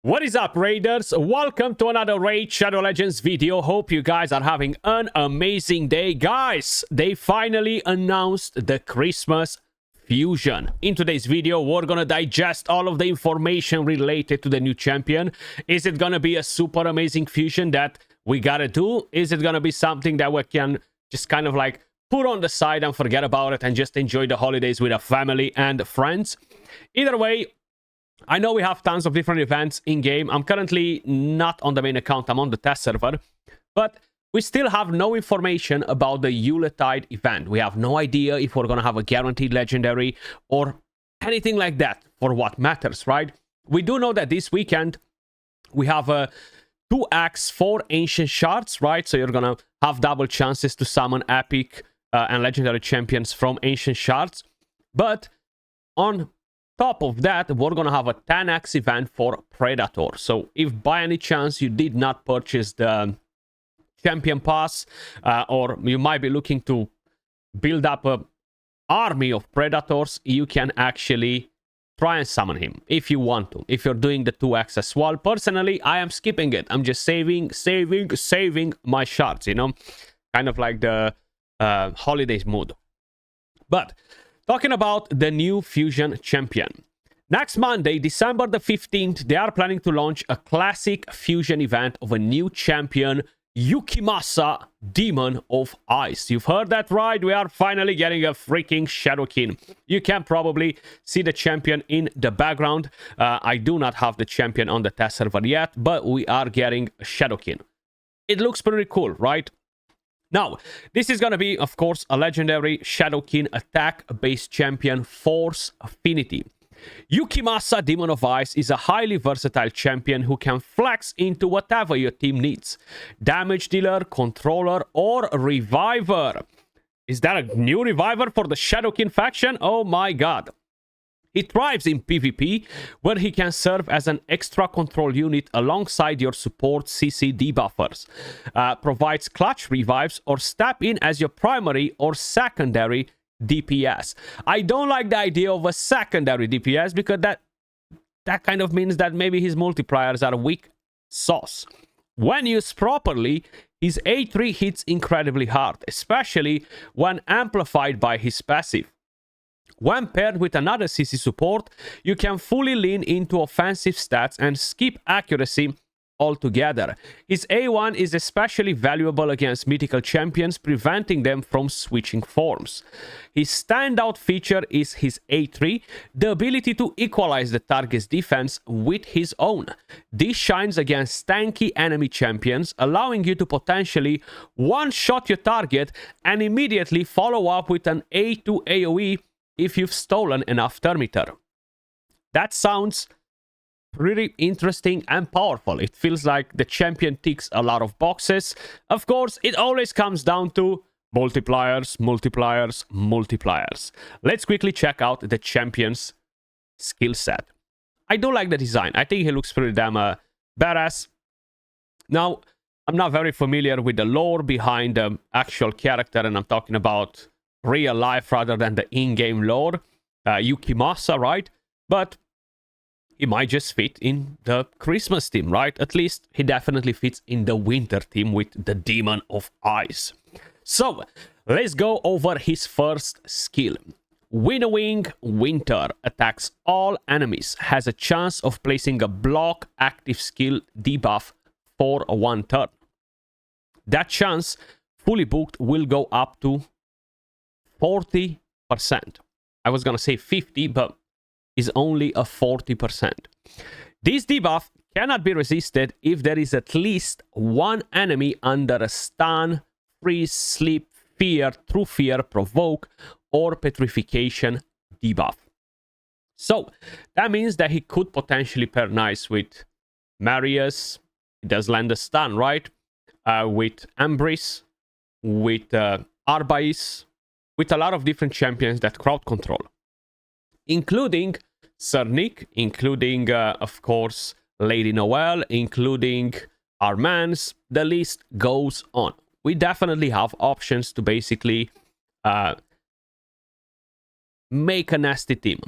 What is up, Raiders? Welcome to another Raid Shadow Legends video. Hope you guys are having an amazing day. Guys, they finally announced the Christmas Fusion. In today's video, we're gonna digest all of the information related to the new champion. Is it gonna be a super amazing fusion that we gotta do? Is it gonna be something that we can just kind of like put on the side and forget about it and just enjoy the holidays with our family and friends? Either way, I know we have tons of different events in-game. I'm currently not on the main account. I'm on the test server. But we still have no information about the Yuletide event. We have no idea if we're going to have a guaranteed legendary or anything like that for what matters, right? We do know that this weekend we have a 2x 4 ancient shards, right? So you're going to have double chances to summon epic and legendary champions from ancient shards. But on top of that, we're gonna have a 10x event for Predator. So if by any chance you did not purchase the champion pass, or you might be looking to build up a army of Predators, you can actually try and summon him if you want to, if you're doing the 2x as well. Personally, I am skipping it. I'm just saving my shards, you know, kind of like the holidays mood. But talking about the new Fusion champion. Next Monday, December the 15th, they are planning to launch a classic Fusion event of a new champion, Yukimasa, Demon of Ice. You've heard that right. We are finally getting a freaking SHADOWKIN. You can probably see the champion in the background. I do not have the champion on the test server yet, but we are getting a SHADOWKIN. It looks pretty cool, right? Now, this is going to be, of course, a legendary SHADOWKIN attack-based champion, Force Affinity. Yukimasa, Demon of Ice, is a highly versatile champion who can flex into whatever your team needs. Damage dealer, controller, or reviver. Is that a new reviver for the SHADOWKIN faction? Oh my god. He thrives in PvP, where he can serve as an extra control unit alongside your support CC debuffers. Provides clutch revives or step in as your primary or secondary DPS. I don't like the idea of a secondary DPS because that kind of means that maybe his multipliers are weak sauce. When used properly, his A3 hits incredibly hard, especially when amplified by his passive. When paired with another CC support, you can fully lean into offensive stats and skip accuracy altogether. His A1 is especially valuable against mythical champions, preventing them from switching forms. His standout feature is his A3, the ability to equalize the target's defense with his own. This shines against tanky enemy champions, allowing you to potentially one-shot your target and immediately follow up with an A2 AoE if you've stolen enough Thermitor. That sounds pretty interesting and powerful. It feels like the champion ticks a lot of boxes. Of course, it always comes down to multipliers, multipliers, multipliers. Let's quickly check out the champion's skill set. I do like the design. I think he looks pretty damn badass. Now, I'm not very familiar with the lore behind the actual character, and I'm talking about real life rather than the in-game lore. Yukimasa, right? But he might just fit in the Christmas theme, right? At least he definitely fits in the winter theme with the Demon of Ice. So, let's go over his first skill. Winnowing Winter attacks all enemies. Has a chance of placing a block active skill debuff for 1 turn. That chance, fully booked, will go up to 40%. I was gonna say 50, but is only a 40%. This debuff cannot be resisted if there is at least one enemy under a stun, freeze, sleep, fear, true fear, provoke, or petrification debuff. So that means that he could potentially pair nice with Marius. He does land a stun, right? With Ambris, with Arbais, with a lot of different champions that crowd control, including Cernic, including, of course, Lady Noelle, including Armans. The list goes on. We definitely have options to basically make a nasty team.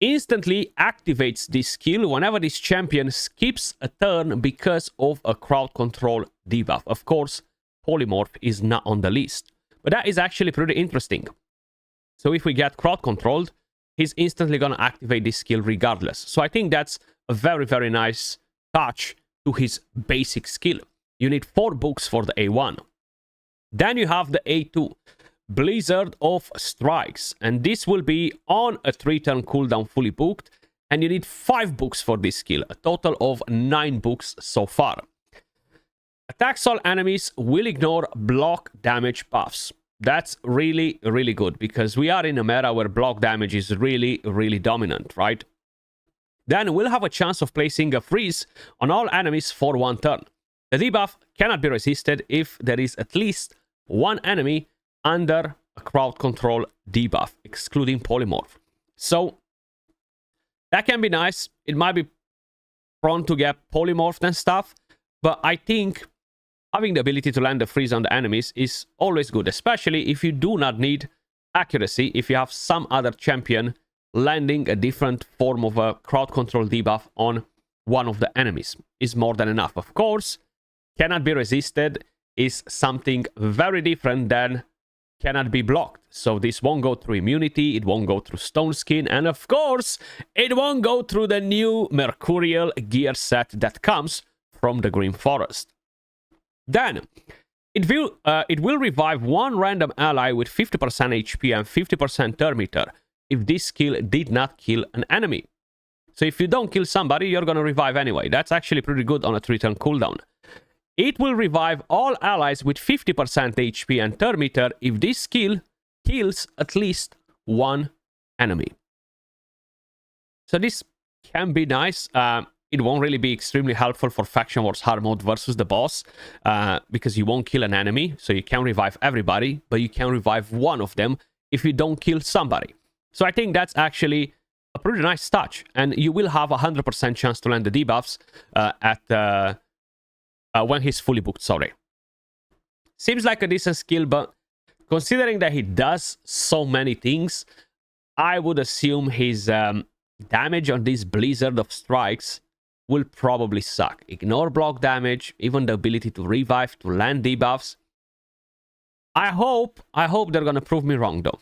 instantly activates this skill whenever this champion skips a turn because of a crowd control debuff. Of course, Polymorph is not on the list, but that is actually pretty interesting. So if we get crowd controlled, he's instantly going to activate this skill regardless. So I think that's a very, very nice touch to his basic skill. You need 4 books for the A1. Then you have the A2, Blizzard of Strikes. And this will be on a 3-turn cooldown fully booked. And you need 5 books for this skill, a total of 9 books so far. Attacks all enemies will ignore block damage buffs. That's really, really good because we are in a meta where block damage is really, really dominant, right? Then we'll have a chance of placing a freeze on all enemies for 1 turn. The debuff cannot be resisted if there is at least 1 enemy under a crowd control debuff, excluding Polymorph. So that can be nice. It might be prone to get polymorphed and stuff, but I think having the ability to land the freeze on the enemies is always good, especially if you do not need accuracy, if you have some other champion landing a different form of a crowd control debuff on one of the enemies is more than enough. Of course, cannot be resisted is something very different than cannot be blocked. So this won't go through immunity, it won't go through stone skin, and of course, it won't go through the new Mercurial gear set that comes from the Green Forest. Then, it will revive 1 random ally with 50% HP and 50% turn meter if this skill did not kill an enemy. So if you don't kill somebody, you're going to revive anyway. That's actually pretty good on a 3-turn cooldown. It will revive all allies with 50% HP and turn meter if this skill kills at least 1 enemy. So this can be nice. It won't really be extremely helpful for Faction Wars hard mode versus the boss because you won't kill an enemy, so you can revive everybody, but you can revive 1 of them if you don't kill somebody. So I think that's actually a pretty nice touch, and you will have a 100% chance to land the debuffs when he's fully booked, sorry. Seems like a decent skill, but considering that he does so many things, I would assume his damage on this Blizzard of Strikes will probably suck. Ignore block damage, even the ability to revive, to land debuffs. I hope they're gonna prove me wrong though.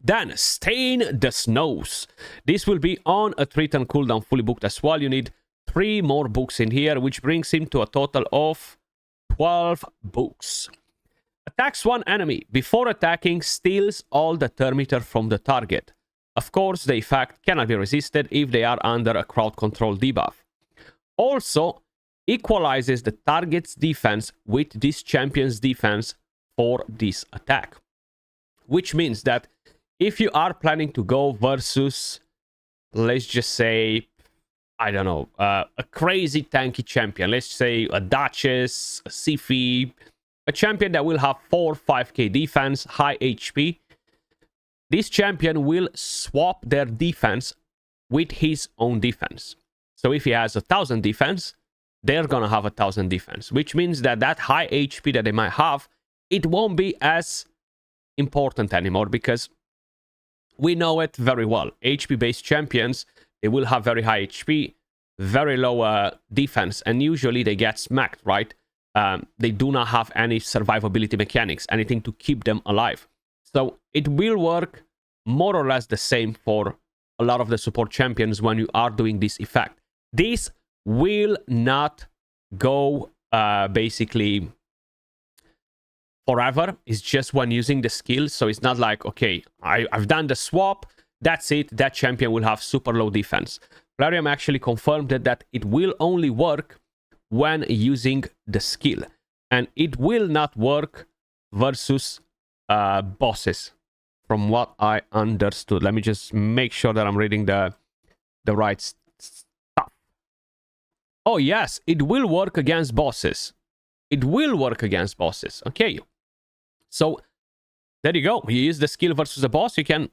Then, Stain the Snows. This will be on a 3-turn cooldown fully booked as well. You need 3 more books in here, which brings him to a total of 12 books. Attacks 1 enemy. Before attacking, steals all the turn meter from the target. Of course, the effect cannot be resisted if they are under a crowd control debuff. Also, equalizes the target's defense with this champion's defense for this attack. Which means that if you are planning to go versus, let's just say, I don't know, a crazy tanky champion, let's say a Duchess, a Siphi, a champion that will have 4-5k defense, high HP, this champion will swap their defense with his own defense. So if he has 1,000 defense, they're gonna have 1,000 defense, which means that that high HP that they might have, it won't be as important anymore because we know it very well. HP-based champions, they will have very high HP, very low defense, and usually they get smacked, right? They do not have any survivability mechanics, anything to keep them alive. So it will work more or less the same for a lot of the support champions when you are doing this effect. This will not go basically forever. It's just when using the skill. So it's not like, okay, I've done the swap, that's it, that champion will have super low defense. Plarium actually confirmed that it will only work when using the skill. And it will not work versus bosses, from what I understood. Let me just make sure that I'm reading the right stuff. Oh yes, it will work against bosses. It will work against bosses. Okay. So there you go. You use the skill versus a boss, you can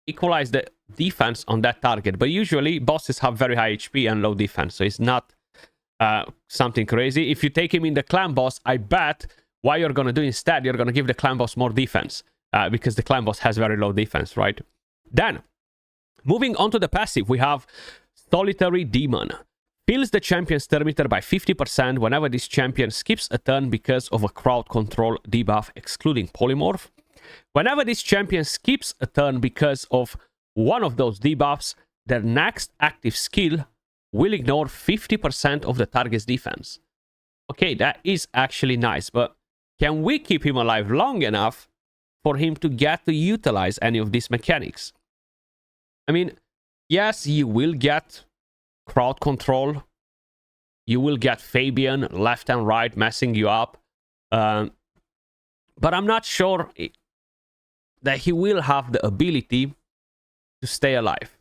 equalize the defense on that target. But usually bosses have very high HP and low defense, so it's not something crazy. If you take him in the clan boss, I bet what you're gonna do instead, you're gonna give the clan boss more defense because the clan boss has very low defense, right? Then Moving on to the passive, we have Solitary Demon. Fills the champion's turn meter by 50% whenever this champion skips a turn because of a crowd control debuff excluding polymorph. Whenever this champion skips a turn because of one of those debuffs, their next active skill will ignore 50% of the target's defense. Okay, that is actually nice, but can we keep him alive long enough for him to get to utilize any of these mechanics? I mean, yes, you will get crowd control. You will get Fabian left and right messing you up. But I'm not sure that he will have the ability to stay alive,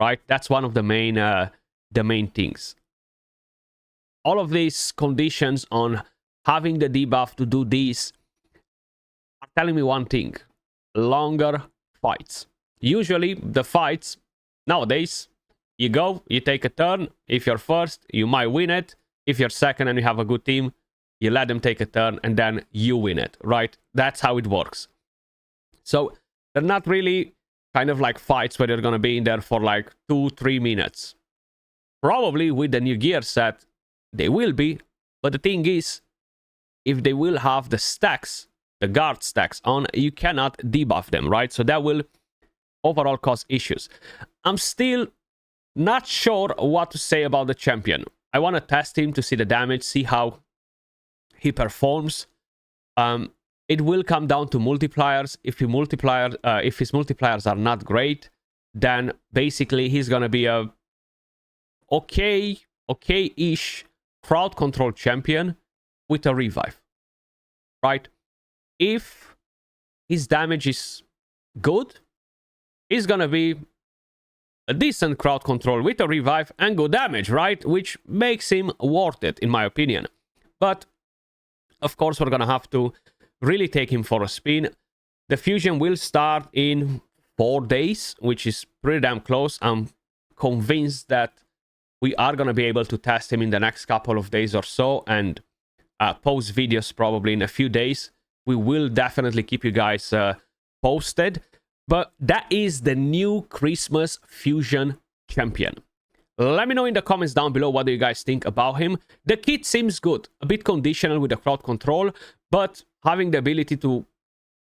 right? That's one of the main things. All of these conditions on having the debuff to do this are telling me one thing: longer fights. Usually the fights nowadays, you go, you take a turn. If you're first, you might win it. If you're second and you have a good team, you let them take a turn and then you win it, right? That's how it works. So they're not really kind of like fights where you're going to be in there for like 2-3 minutes. Probably with the new gear set, they will be. But the thing is, if they will have the stacks, the guard stacks on, you cannot debuff them, right? So that will overall cause issues. I'm still not sure what to say about the champion. I want to test him to see the damage, see how he performs. It will come down to multipliers. If his multipliers are not great, then basically he's gonna be a okay-ish crowd control champion with a revive, right? If his damage is good, he's gonna be a decent crowd control with a revive and good damage, right? Which makes him worth it, in my opinion. But, of course, we're gonna have to really take him for a spin. The fusion will start in 4 days, which is pretty damn close. I'm convinced that we are gonna be able to test him in the next couple of days or so, and post videos probably in a few days. We will definitely keep you guys posted. But that is the new Christmas Fusion champion. Let me know in the comments down below what do you guys think about him. The kit seems good. A bit conditional with the crowd control, but having the ability to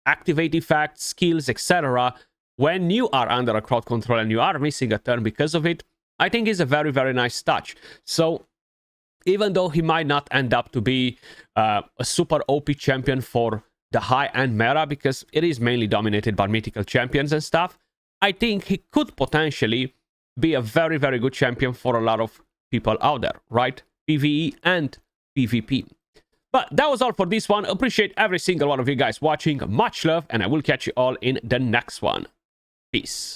activate effects, skills, etc. when you are under a crowd control and you are missing a turn because of it, I think is a very, very nice touch. So even though he might not end up to be a super OP champion for the high-end meta, because it is mainly dominated by mythical champions and stuff, I think he could potentially be a very, very good champion for a lot of people out there, right? PvE and PvP. But that was all for this one. Appreciate every single one of you guys watching. Much love, and I will catch you all in the next one. Peace.